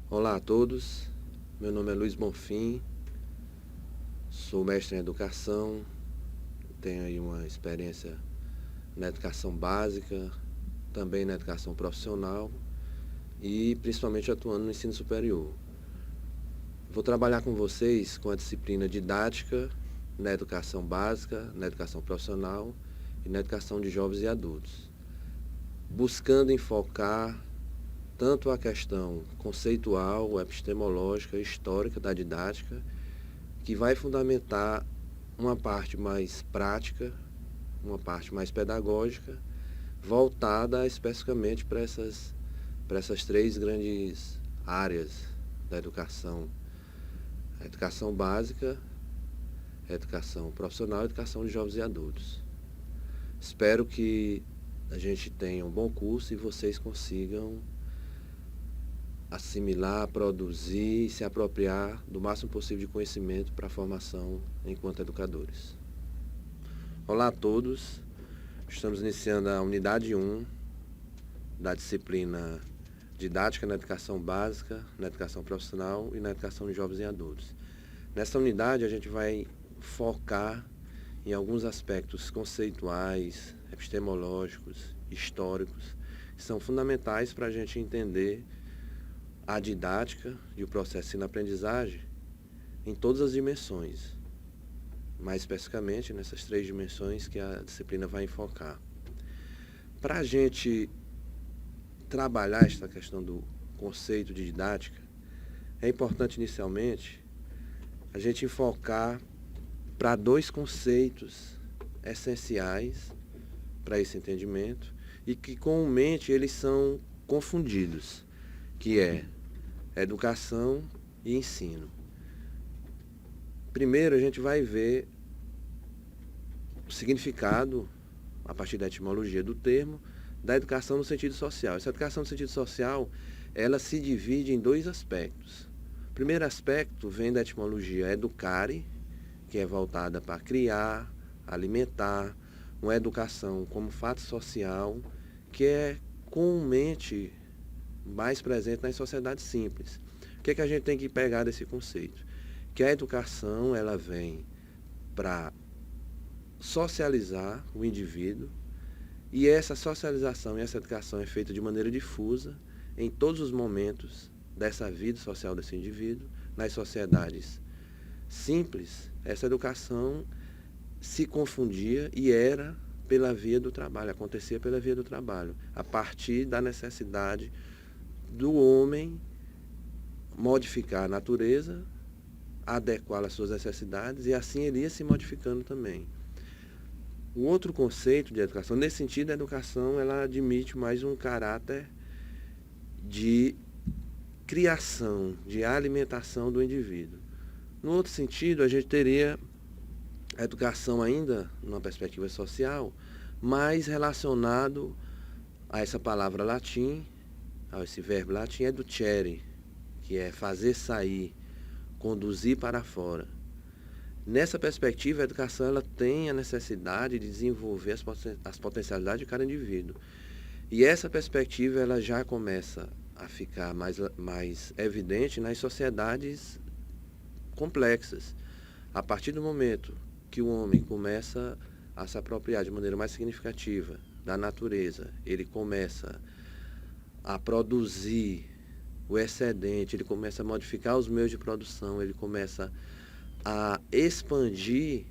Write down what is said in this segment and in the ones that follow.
Olá a todos, meu nome é Luiz Bonfim, sou mestre em educação, tenho aí uma experiência na educação básica, também na educação profissional e principalmente atuando no ensino superior. Vou trabalhar com vocês com a disciplina didática na educação básica, na educação profissional e na educação de jovens e adultos, buscando enfocar tanto a questão conceitual, epistemológica, histórica da didática, que vai fundamentar uma parte mais prática, uma parte mais pedagógica, voltada especificamente para essas três grandes áreas da educação: a educação básica, a educação profissional e a educação de jovens e adultos. Espero que a gente tenha um bom curso e vocês consigam assimilar, produzir e se apropriar do máximo possível de conhecimento para a formação enquanto educadores. Olá a todos, estamos iniciando a unidade 1 da disciplina Didática na Educação Básica, na Educação Profissional e na Educação de Jovens e Adultos. Nessa unidade a gente vai focar em alguns aspectos conceituais, epistemológicos, históricos, que são fundamentais para a gente entender a didática e o processo de ensino-aprendizagem em todas as dimensões, mais especificamente nessas três dimensões que a disciplina vai enfocar. Para a gente trabalhar esta questão do conceito de didática, é importante inicialmente a gente enfocar para dois conceitos essenciais para esse entendimento e que comumente eles são confundidos, que é educação e ensino. Primeiro a gente vai ver o significado, a partir da etimologia do termo, da educação no sentido social. Essa educação no sentido social, ela se divide em dois aspectos. O primeiro aspecto vem da etimologia educare, que é voltada para criar, alimentar, uma educação como fato social, que é comumente mais presente nas sociedades simples. O que a gente tem que pegar desse conceito? Que a educação ela vem para socializar o indivíduo, e essa socialização e essa educação é feita de maneira difusa em todos os momentos dessa vida social desse indivíduo. Nas sociedades simples, essa educação se confundia e era pela via do trabalho, acontecia pela via do trabalho, a partir da necessidade do homem modificar a natureza, adequá-la às suas necessidades, e assim ele ia se modificando também. O outro conceito de educação, nesse sentido, a educação ela admite mais um caráter de criação, de alimentação do indivíduo. No outro sentido, a gente teria a educação ainda, numa perspectiva social, mais relacionado a essa palavra latim, a esse verbo latim, educere, que é fazer sair, conduzir para fora. Nessa perspectiva, a educação ela tem a necessidade de desenvolver as potencialidades de cada indivíduo. E essa perspectiva ela já começa a ficar mais evidente nas sociedades complexas. A partir do momento que o homem começa a se apropriar de maneira mais significativa da natureza, ele começa a produzir o excedente, ele começa a modificar os meios de produção, ele começa a expandir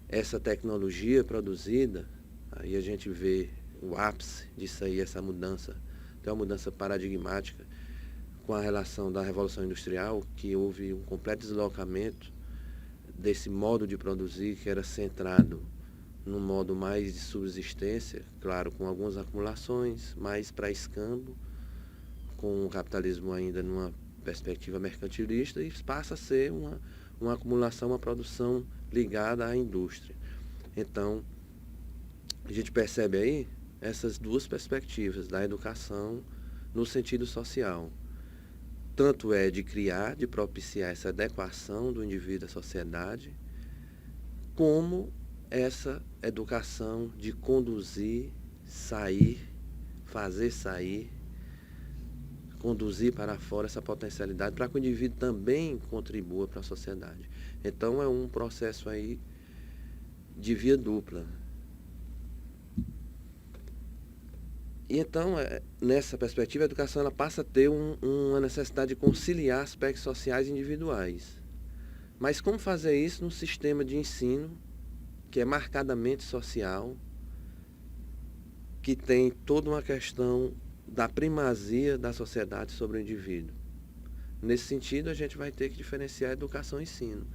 essa tecnologia produzida, aí a gente vê o ápice disso aí, essa mudança, tem uma mudança paradigmática com a relação da Revolução Industrial, que houve um completo deslocamento desse modo de produzir que era centrado num modo mais de subsistência, claro, com algumas acumulações, mais para escambo, com o capitalismo ainda numa perspectiva mercantilista, e passa a ser uma acumulação, uma produção ligada à indústria. Então, a gente percebe aí essas duas perspectivas da educação no sentido social. Tanto é de criar, de propiciar essa adequação do indivíduo à sociedade, como essa educação de conduzir, sair, fazer sair, conduzir para fora essa potencialidade para que o indivíduo também contribua para a sociedade. Então é um processo aí de via dupla. E então, nessa perspectiva, a educação ela passa a ter uma necessidade de conciliar aspectos sociais e individuais. Mas como fazer isso num sistema de ensino que é marcadamente social, que tem toda uma questão da primazia da sociedade sobre o indivíduo? Nesse sentido, a gente vai ter que diferenciar educação e ensino.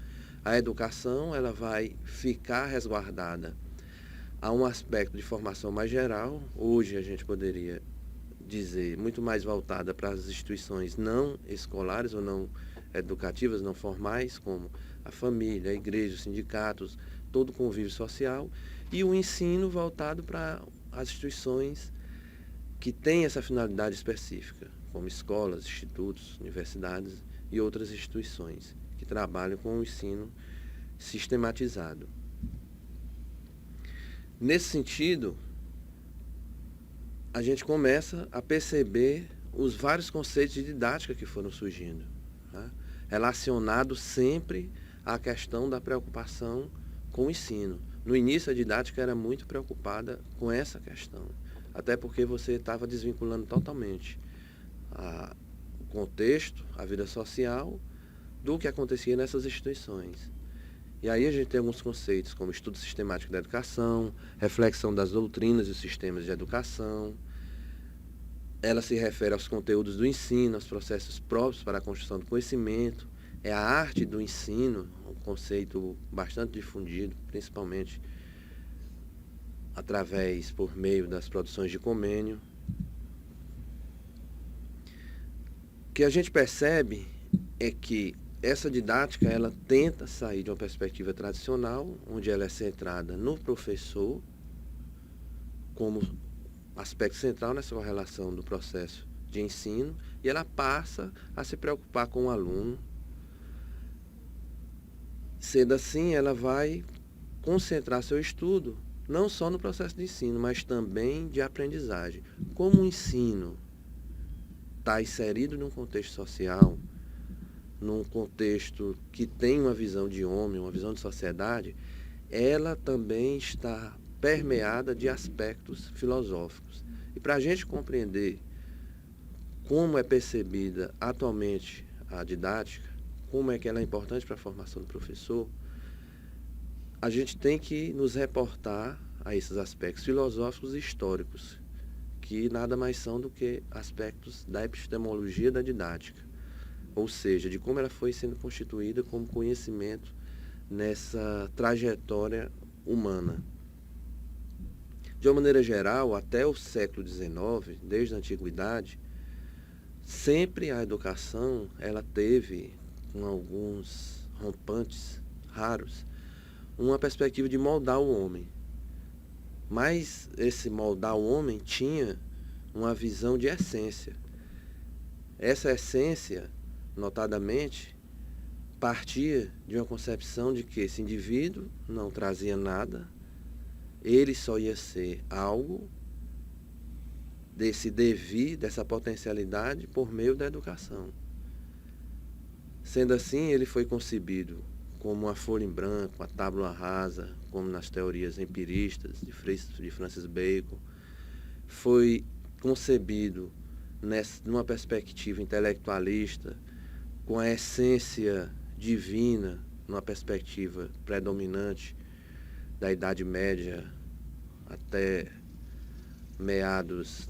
A educação ela vai ficar resguardada a um aspecto de formação mais geral. Hoje a gente poderia dizer muito mais voltada para as instituições não escolares ou não educativas, não formais, como a família, a igreja, os sindicatos, todo o convívio social, e o ensino voltado para as instituições que têm essa finalidade específica, como escolas, institutos, universidades e outras instituições que trabalham com o ensino sistematizado. Nesse sentido, a gente começa a perceber os vários conceitos de didática que foram surgindo, né? Relacionados sempre à questão da preocupação com o ensino. No início, a didática era muito preocupada com essa questão, até porque você estava desvinculando totalmente o contexto, a vida social, do que acontecia nessas instituições. E aí a gente tem alguns conceitos como estudo sistemático da educação, reflexão das doutrinas e sistemas de educação. Ela se refere aos conteúdos do ensino, aos processos próprios para a construção do conhecimento. É a arte do ensino, um conceito bastante difundido, principalmente por meio das produções de Comênio. O que a gente percebe é que essa didática, ela tenta sair de uma perspectiva tradicional, onde ela é centrada no professor, como aspecto central nessa relação do processo de ensino, e ela passa a se preocupar com o aluno. Sendo assim, ela vai concentrar seu estudo não só no processo de ensino, mas também de aprendizagem. Como o ensino está inserido num contexto social, num contexto que tem uma visão de homem, uma visão de sociedade, ela também está permeada de aspectos filosóficos. E para a gente compreender como é percebida atualmente a didática, como é que ela é importante para a formação do professor, a gente tem que nos reportar a esses aspectos filosóficos e históricos, que nada mais são do que aspectos da epistemologia da didática, ou seja, de como ela foi sendo constituída como conhecimento nessa trajetória humana. De uma maneira geral, até o século XIX, desde a antiguidade, sempre a educação ela teve, com alguns rompantes raros, uma perspectiva de moldar o homem. Mas esse moldar o homem tinha uma visão de essência. Essa essência, notadamente, partia de uma concepção de que esse indivíduo não trazia nada, ele só ia ser algo desse devir, dessa potencialidade, por meio da educação. Sendo assim, ele foi concebido como uma folha em branco, uma tábua rasa, como nas teorias empiristas de Francis Bacon. Foi concebido numa perspectiva intelectualista, com a essência divina, numa perspectiva predominante da Idade Média até meados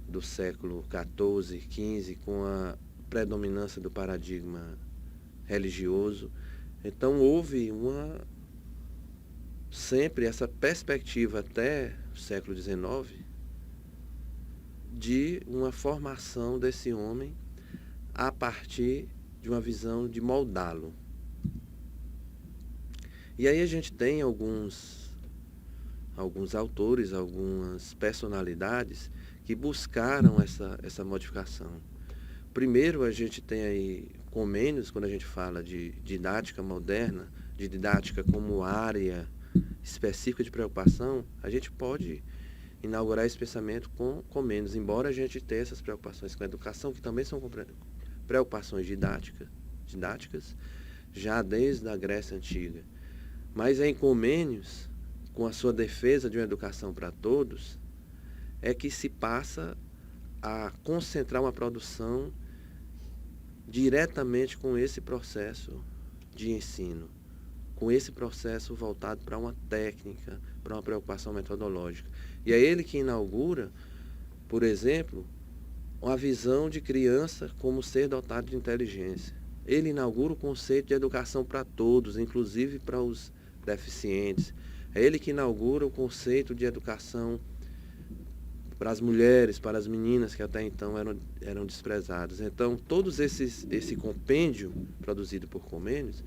do século XIV, XV, com a predominância do paradigma religioso. Então houve sempre essa perspectiva até o século XIX de uma formação desse homem a partir de uma visão de moldá-lo. E aí a gente tem alguns autores, algumas personalidades que buscaram essa modificação. Primeiro, a gente tem aí Comênios, quando a gente fala de didática moderna, de didática como área específica de preocupação, a gente pode inaugurar esse pensamento com Comênios, embora a gente tenha essas preocupações com a educação, que também são preocupações didáticas, já desde a Grécia Antiga. Mas em Comênios, com a sua defesa de uma educação para todos, é que se passa a concentrar uma produção diretamente com esse processo de ensino, com esse processo voltado para uma técnica, para uma preocupação metodológica. E é ele que inaugura, por exemplo, uma visão de criança como ser dotado de inteligência. Ele inaugura o conceito de educação para todos, inclusive para os deficientes. É ele que inaugura o conceito de educação para as mulheres, para as meninas que até então eram desprezadas. Então, esse compêndio produzido por Comênios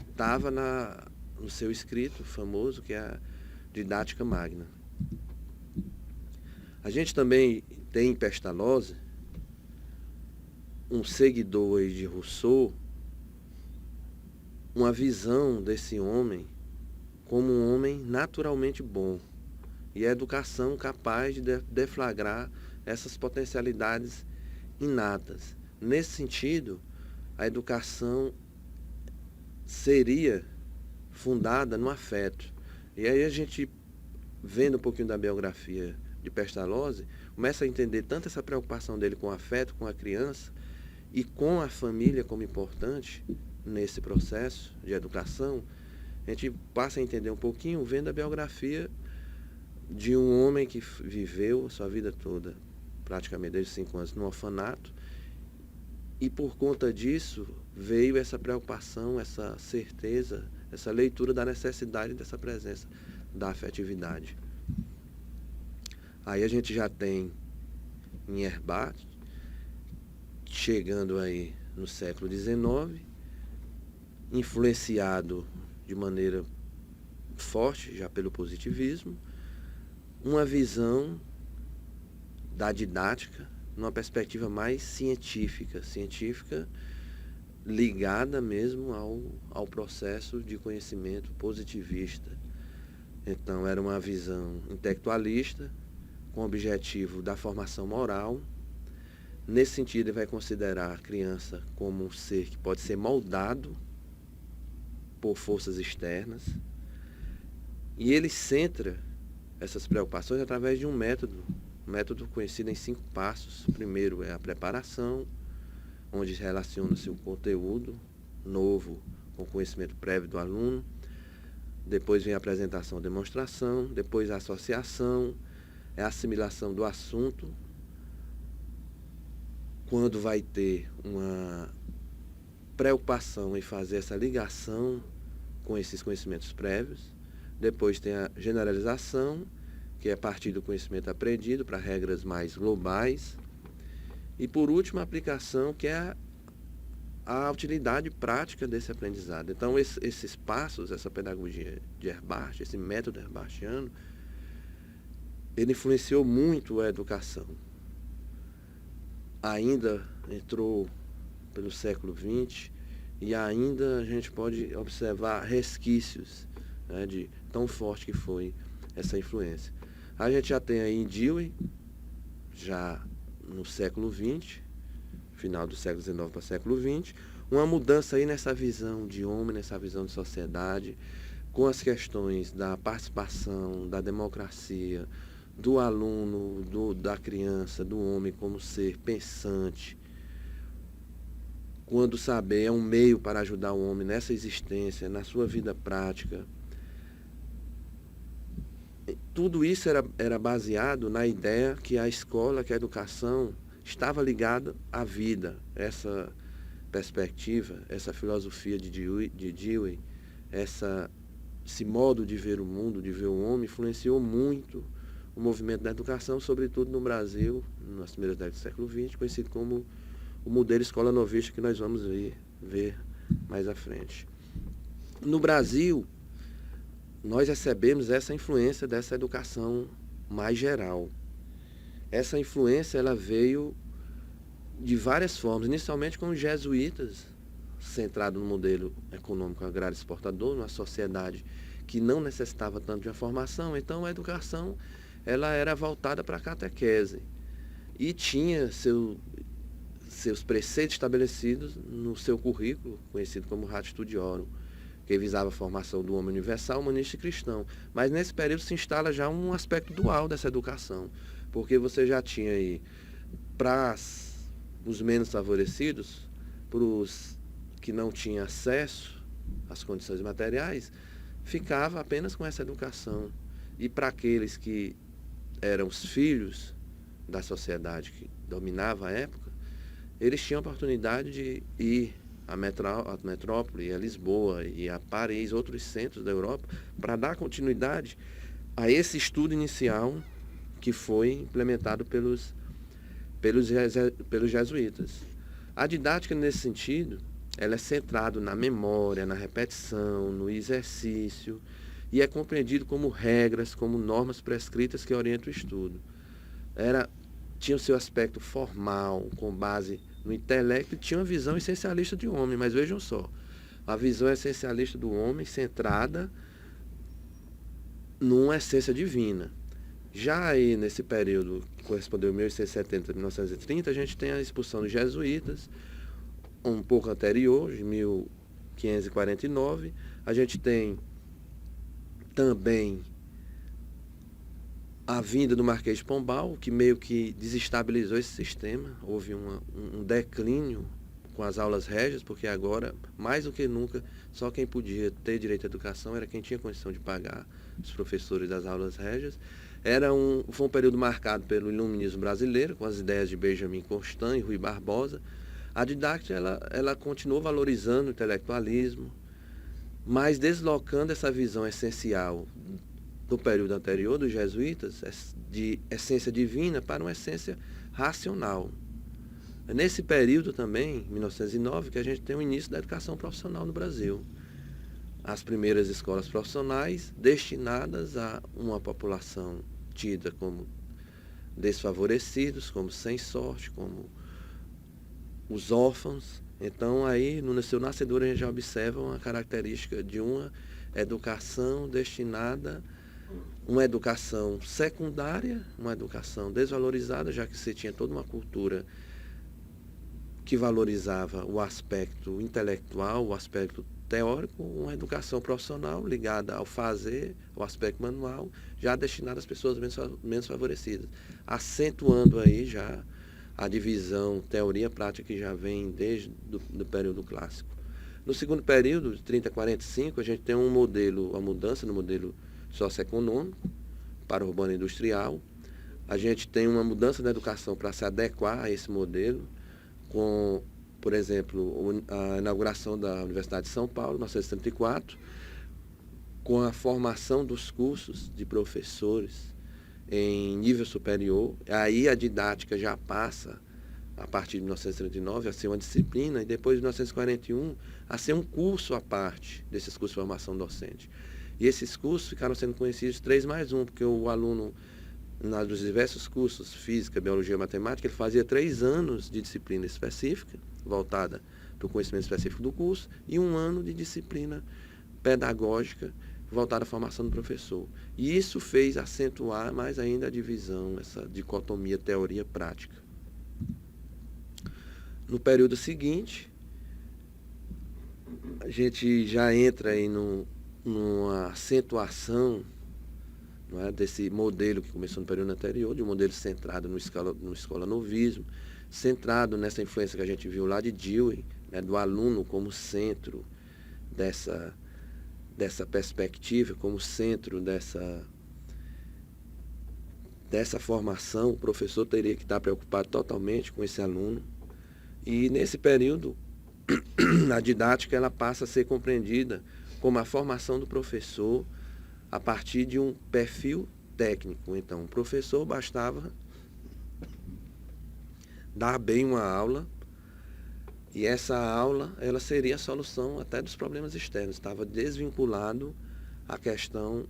estava no seu escrito famoso, que é a Didática Magna. A gente também tem em Pestalozzi um seguidor aí de Rousseau, uma visão desse homem como um homem naturalmente bom, e a educação capaz de deflagrar essas potencialidades inatas. Nesse sentido, a educação seria fundada no afeto. E aí a gente, vendo um pouquinho da biografia de Pestalozzi, começa a entender tanto essa preocupação dele com o afeto, com a criança, e com a família como importante nesse processo de educação. A gente passa a entender um pouquinho vendo a biografia de um homem que viveu a sua vida toda, praticamente desde 5 anos, no orfanato, e por conta disso veio essa preocupação, essa certeza, essa leitura da necessidade dessa presença da afetividade. Aí a gente já tem em Herbart, chegando aí no século XIX, influenciado de maneira forte já pelo positivismo, uma visão da didática numa perspectiva mais científica ligada mesmo ao processo de conhecimento positivista. Então era uma visão intelectualista, com o objetivo da formação moral. Nesse sentido, ele vai considerar a criança como um ser que pode ser moldado por forças externas, e ele centra essas preocupações através de um método conhecido em 5 passos. O primeiro é a preparação, onde relaciona-se o conteúdo novo com o conhecimento prévio do aluno. Depois vem a apresentação, demonstração, depois a associação, é a assimilação do assunto, quando vai ter uma preocupação em fazer essa ligação com esses conhecimentos prévios. Depois tem a generalização, que é a partir do conhecimento aprendido para regras mais globais. E por último, a aplicação, que é a utilidade prática desse aprendizado. Então, esses passos, essa pedagogia de Herbart, esse método herbartiano, ele influenciou muito a educação. Ainda entrou pelo século XX e ainda a gente pode observar resquícios, né, de tão forte que foi essa influência. A gente já tem aí em Dewey, já no século XX, final do século XIX para o século XX, uma mudança aí nessa visão de homem, nessa visão de sociedade, com as questões da participação, da democracia, do aluno, da criança, do homem como ser pensante, quando o saber é um meio para ajudar o homem nessa existência, na sua vida prática. Tudo isso era baseado na ideia que a escola, que a educação estava ligada à vida. Essa perspectiva, essa filosofia de Dewey, esse modo de ver o mundo, de ver o homem, influenciou muito o movimento da educação, sobretudo no Brasil, nas primeiras décadas do século XX, conhecido como o modelo escola novista, que nós vamos ver mais à frente. No Brasil, nós recebemos essa influência dessa educação mais geral. Essa influência ela veio de várias formas, inicialmente com os jesuítas, centrado no modelo econômico agrário exportador, numa sociedade que não necessitava tanto de uma formação. Então a educação ela era voltada para a catequese e tinha seus preceitos estabelecidos no seu currículo, conhecido como Ratio Studiorum, que visava a formação do homem universal, humanista e cristão. Mas nesse período se instala já um aspecto dual dessa educação, porque você já tinha aí, para os menos favorecidos, para os que não tinham acesso às condições materiais, ficava apenas com essa educação. E para aqueles que eram os filhos da sociedade que dominava a época, eles tinham a oportunidade de ir à metrópole, a Lisboa e a Paris, outros centros da Europa, para dar continuidade a esse estudo inicial que foi implementado pelos jesuítas. A didática, nesse sentido, ela é centrada na memória, na repetição, no exercício, e é compreendido como regras, como normas prescritas que orientam o estudo. Tinha o seu aspecto formal, com base no intelecto, e tinha uma visão essencialista de homem, mas vejam só, a visão essencialista do homem centrada numa essência divina. Já aí, nesse período, que correspondeu a 1870 a 1930, a gente tem a expulsão dos jesuítas, um pouco anterior, de 1549, a gente tem também a vinda do Marquês de Pombal, que meio que desestabilizou esse sistema. Houve um declínio com as aulas régias, porque agora, mais do que nunca, só quem podia ter direito à educação era quem tinha condição de pagar os professores das aulas régias. Foi um período marcado pelo iluminismo brasileiro, com as ideias de Benjamin Constant e Rui Barbosa. A didática ela continuou valorizando o intelectualismo, mas deslocando essa visão essencial do período anterior dos jesuítas, de essência divina, para uma essência racional. É nesse período também, 1909, que a gente tem o início da educação profissional no Brasil. As primeiras escolas profissionais destinadas a uma população tida como desfavorecidos, como sem sorte, como os órfãos. Então, aí, no seu nascedor, a gente já observa uma característica de uma educação destinada, uma educação secundária, uma educação desvalorizada, já que você tinha toda uma cultura que valorizava o aspecto intelectual, o aspecto teórico, uma educação profissional ligada ao fazer, ao aspecto manual, já destinada às pessoas menos favorecidas, acentuando aí já a divisão teoria-prática que já vem desde o período clássico. No segundo período, de 30 a 45, a gente tem uma mudança no modelo socioeconômico para o urbano industrial. A gente tem uma mudança na educação para se adequar a esse modelo, com, por exemplo, a inauguração da Universidade de São Paulo, em 1974, com a formação dos cursos de professores em nível superior. Aí a didática já passa, a partir de 1939, a ser uma disciplina, e depois de 1941, a ser um curso à parte desses cursos de formação docente. E esses cursos ficaram sendo conhecidos 3+1, porque o aluno, nos diversos cursos, física, biologia, matemática, ele fazia 3 anos de disciplina específica, voltada para o conhecimento específico do curso, e 1 ano de disciplina pedagógica, voltada à formação do professor. E isso fez acentuar mais ainda a divisão, essa dicotomia teoria-prática. No período seguinte, a gente já entra aí numa acentuação, não é, desse modelo que começou no período anterior, de um modelo centrado no escolanovismo, centrado nessa influência que a gente viu lá de Dewey, né, do aluno como centro dessa perspectiva, como centro dessa formação. O professor teria que estar preocupado totalmente com esse aluno. E nesse período, a didática ela passa a ser compreendida como a formação do professor a partir de um perfil técnico. Então, o professor bastava dar bem uma aula, e essa aula ela seria a solução até dos problemas externos. Estava desvinculado a questão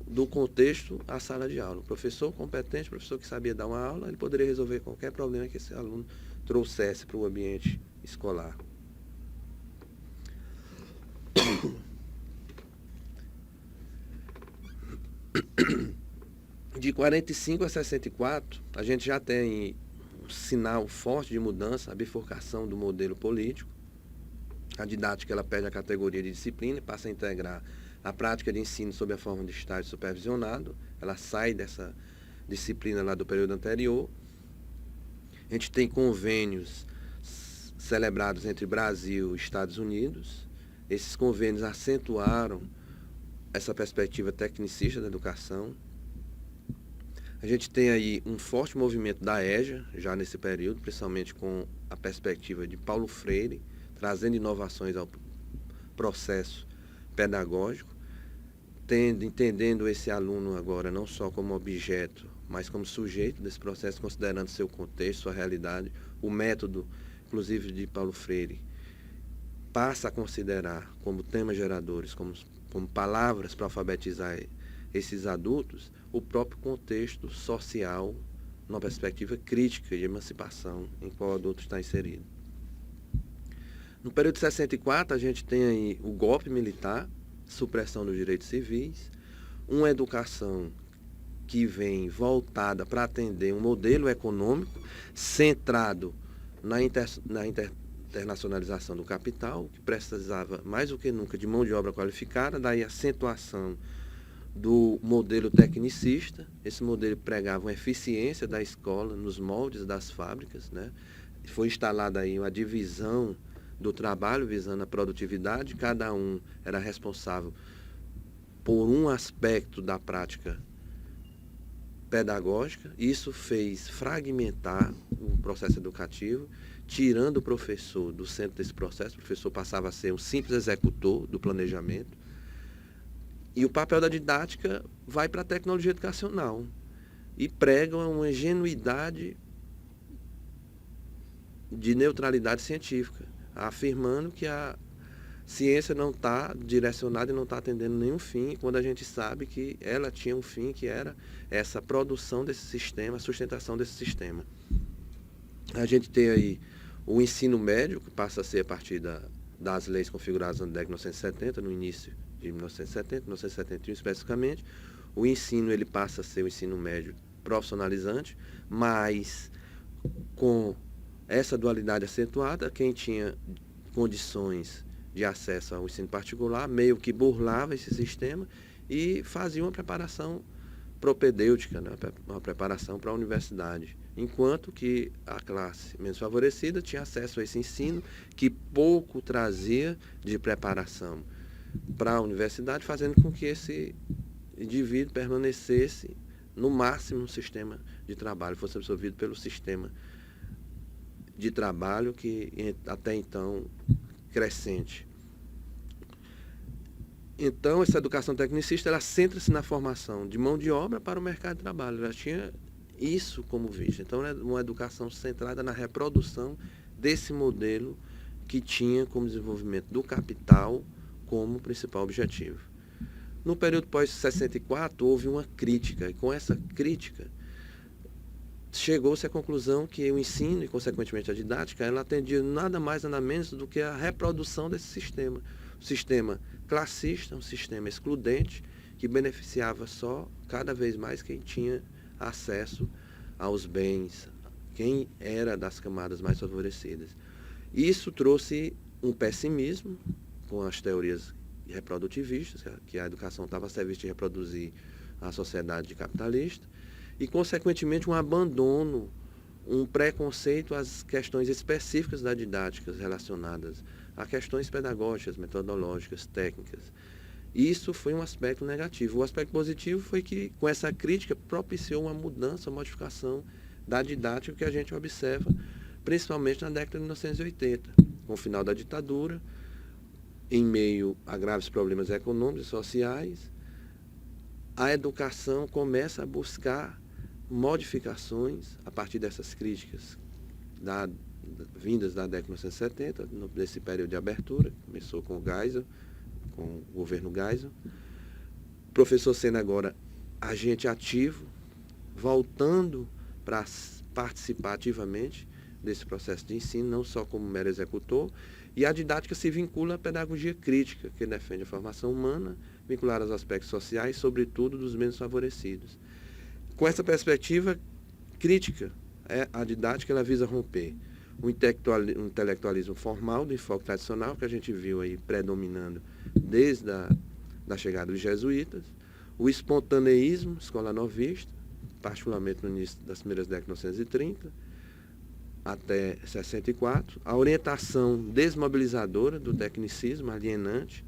do contexto à sala de aula. O professor competente, o professor que sabia dar uma aula, ele poderia resolver qualquer problema que esse aluno trouxesse para o ambiente escolar. De 45 a 64, a gente já tem um sinal forte de mudança, a bifurcação do modelo político. A didática ela perde a categoria de disciplina e passa a integrar a prática de ensino sob a forma de estágio supervisionado. Ela sai dessa disciplina lá do período anterior. A gente tem convênios celebrados entre Brasil e Estados Unidos. Esses convênios acentuaram essa perspectiva tecnicista da educação. A gente tem aí um forte movimento da EJA, já nesse período, principalmente com a perspectiva de Paulo Freire, trazendo inovações ao processo pedagógico, entendendo esse aluno agora não só como objeto, mas como sujeito desse processo, considerando seu contexto, sua realidade. O método, inclusive, de Paulo Freire, passa a considerar como temas geradores, como palavras para alfabetizar esses adultos, o próprio contexto social, numa perspectiva crítica de emancipação em qual o adulto está inserido. No período de 64, a gente tem aí o golpe militar, supressão dos direitos civis, uma educação que vem voltada para atender um modelo econômico centrado na internacionalização do capital, que precisava mais do que nunca de mão de obra qualificada, daí a acentuação do modelo tecnicista. Esse modelo pregava uma eficiência da escola nos moldes das fábricas, né? Foi instalada aí uma divisão do trabalho visando a produtividade, cada um era responsável por um aspecto da prática pedagógica. Isso fez fragmentar o processo educativo, tirando o professor do centro desse processo. O professor passava a ser um simples executor do planejamento. E o papel da didática vai para a tecnologia educacional e prega uma ingenuidade de neutralidade científica, afirmando que a ciência não está direcionada e não está atendendo nenhum fim, quando a gente sabe que ela tinha um fim, que era essa produção desse sistema, a sustentação desse sistema. A gente tem aí o ensino médio, que passa a ser a partir das leis configuradas na década de 1970, no início de 1970, 1971 especificamente. O ensino ele passa a ser o ensino médio profissionalizante, mas com essa dualidade acentuada, quem tinha condições de acesso ao ensino particular meio que burlava esse sistema e fazia uma preparação propedêutica, né? Uma preparação para a universidade, enquanto que a classe menos favorecida tinha acesso a esse ensino que pouco trazia de preparação para a universidade, fazendo com que esse indivíduo permanecesse no máximo no sistema de trabalho, fosse absorvido pelo sistema de trabalho que até então crescente. Então, essa educação tecnicista, ela centra-se na formação de mão de obra para o mercado de trabalho. Ela tinha isso como vista. Então, é uma educação centrada na reprodução desse modelo que tinha como desenvolvimento do capital como principal objetivo. No período pós-64, houve uma crítica, e com essa crítica, chegou-se à conclusão que o ensino e, consequentemente, a didática, ela atendia nada mais, nada menos do que a reprodução desse sistema. Um sistema classista, um sistema excludente, que beneficiava só, cada vez mais, quem tinha acesso aos bens, quem era das camadas mais favorecidas. Isso trouxe um pessimismo com as teorias reprodutivistas, que a educação estava a serviço de reproduzir a sociedade capitalista, e, consequentemente, um abandono, um preconceito às questões específicas da didática relacionadas a questões pedagógicas, metodológicas, técnicas. Isso foi um aspecto negativo. O aspecto positivo foi que, com essa crítica, propiciou uma mudança, uma modificação da didática que a gente observa, principalmente na década de 1980, com o final da ditadura, em meio a graves problemas econômicos e sociais. A educação começa a buscar modificações a partir dessas críticas vindas da década de 1970, nesse período de abertura, começou com o Geisel, com o governo Geisel. O professor sendo agora agente ativo, voltando para participar ativamente desse processo de ensino, não só como mero executor, e a didática se vincula à pedagogia crítica, que defende a formação humana, vinculada aos aspectos sociais, sobretudo dos menos favorecidos. Com essa perspectiva crítica, a didática ela visa romper o intelectualismo formal do enfoque tradicional, que a gente viu aí predominando desde da chegada dos jesuítas, o espontaneísmo escolar-novista, particularmente no início das primeiras décadas de 1930, até 64, a orientação desmobilizadora do tecnicismo alienante,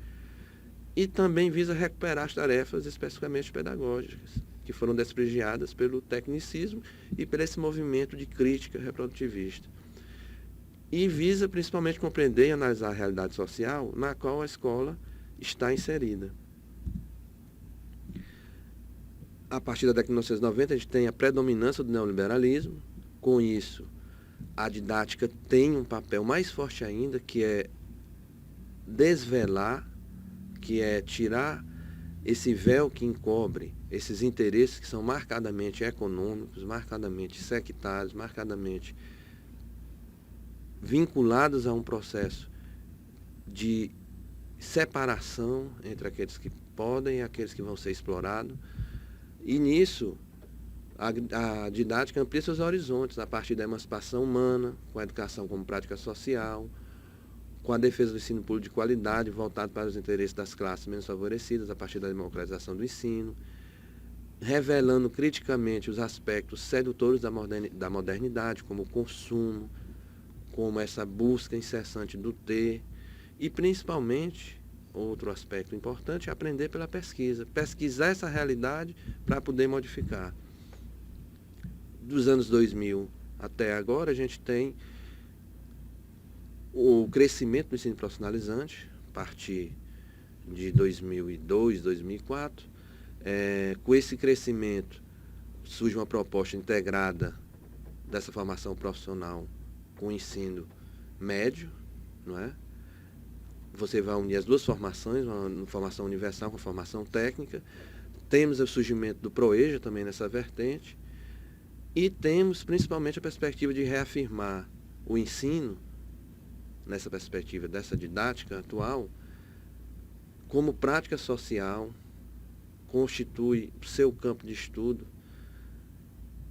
e também visa recuperar as tarefas especificamente pedagógicas, que foram desprestigiadas pelo tecnicismo e por esse movimento de crítica reprodutivista. E visa principalmente compreender e analisar a realidade social na qual a escola está inserida. A partir da década de 1990, a gente tem a predominância do neoliberalismo. Com isso, a didática tem um papel mais forte ainda, que é desvelar, que é tirar esse véu que encobre esses interesses que são marcadamente econômicos, marcadamente sectários, marcadamente vinculados a um processo de separação entre aqueles que podem e aqueles que vão ser explorados. E nisso, a didática amplia seus horizontes a partir da emancipação humana, com a educação como prática social, com a defesa do ensino público de qualidade, voltado para os interesses das classes menos favorecidas, a partir da democratização do ensino, revelando criticamente os aspectos sedutores da modernidade, como o consumo, como essa busca incessante do ter, e principalmente, outro aspecto importante, é aprender pela pesquisa, pesquisar essa realidade para poder modificar. Dos anos 2000 até agora, a gente tem o crescimento do ensino profissionalizante, a partir de 2002, 2004. Com esse crescimento, surge uma proposta integrada dessa formação profissional com o ensino médio, não é? Você vai unir as duas formações, uma formação universal com a formação técnica. Temos o surgimento do ProEja também nessa vertente. E temos principalmente a perspectiva de reafirmar o ensino, nessa perspectiva dessa didática atual, como prática social, constitui seu campo de estudo,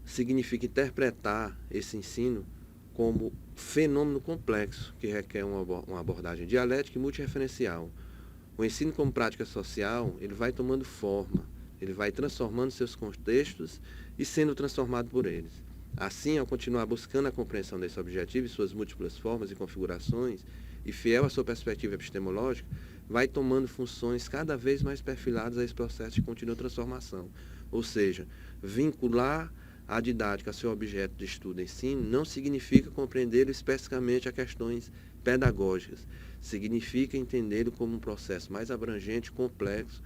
significa interpretar esse ensino como fenômeno complexo, que requer uma abordagem dialética e multireferencial. O ensino como prática social, ele vai tomando forma, ele vai transformando seus contextos e sendo transformado por eles. Assim, ao continuar buscando a compreensão desse objetivo e suas múltiplas formas e configurações, e fiel à sua perspectiva epistemológica, vai tomando funções cada vez mais perfiladas a esse processo de contínua transformação. Ou seja, vincular a didática a seu objeto de estudo e ensino não significa compreendê-lo especificamente a questões pedagógicas. Significa entendê-lo como um processo mais abrangente, complexo,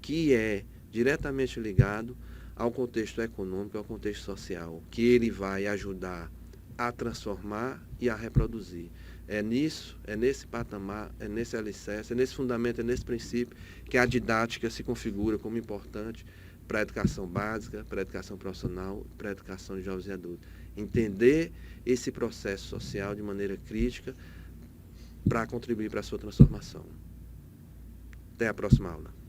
que é diretamente ligado ao contexto econômico, ao contexto social, que ele vai ajudar a transformar e a reproduzir. É nisso, é nesse patamar, é nesse alicerce, é nesse fundamento, é nesse princípio que a didática se configura como importante para a educação básica, para a educação profissional, para a educação de jovens e adultos. Entender esse processo social de maneira crítica para contribuir para a sua transformação. Até a próxima aula.